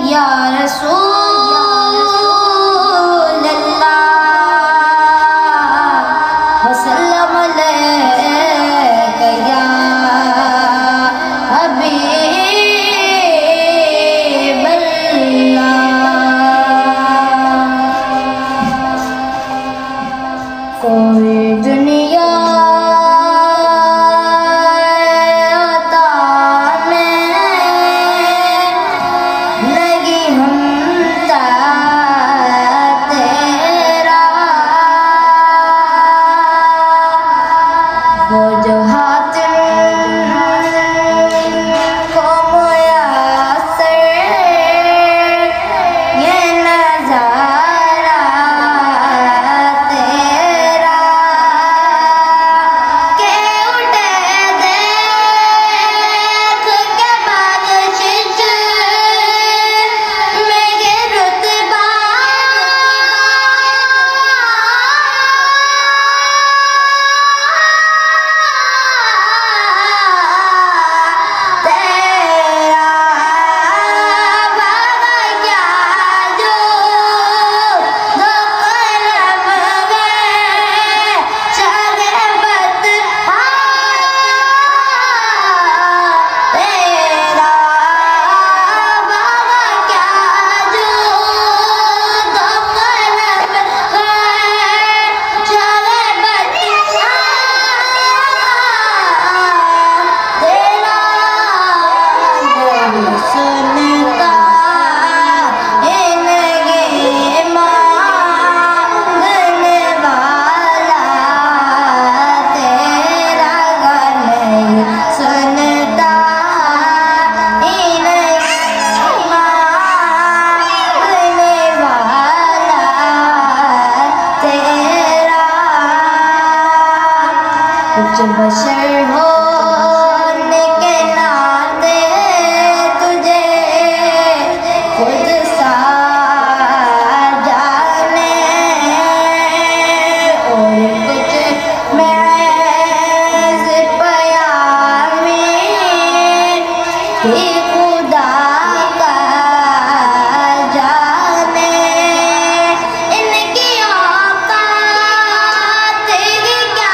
या रसूल अल्लाह वसल्लम अलैका या हबीब अल्लाह। कोई दुनिया वो जो हातिम को मुयस्सर ये नज़ारा तेरा के उठे देख के बख्शिश मेरे रुतबा कुछ बशर होने के नाते तुझे खुद सा जाने और कुछ महज़ प्यामी ही खुदा का जाने। इनकी औकात क्या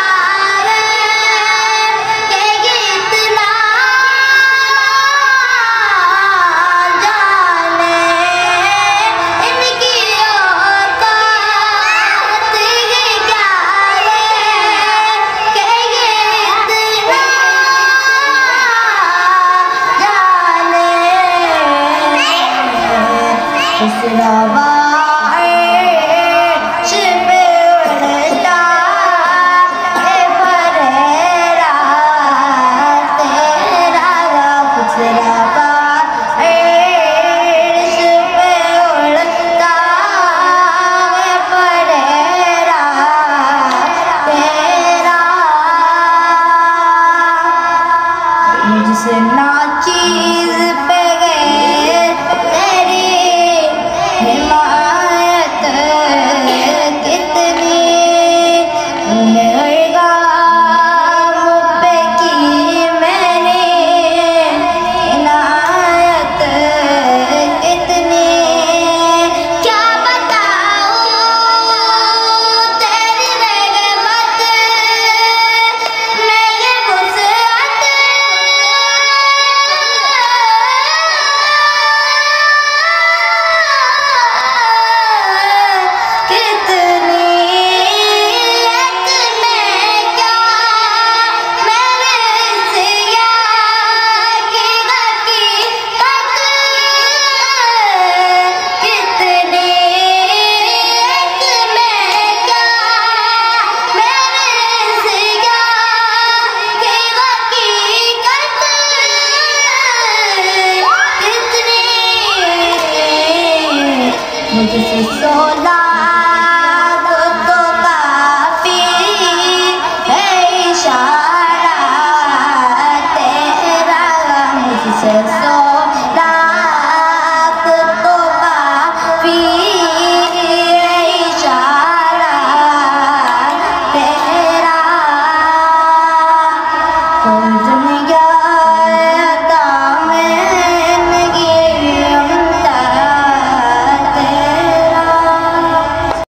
मुझसे नाचीज़ पे गए तेरी हिमायत कितनी गाम पे की मैंने इनायत कितनी क्या बताऊं तेरी रहमत मेरे वुसअत मुझसे 16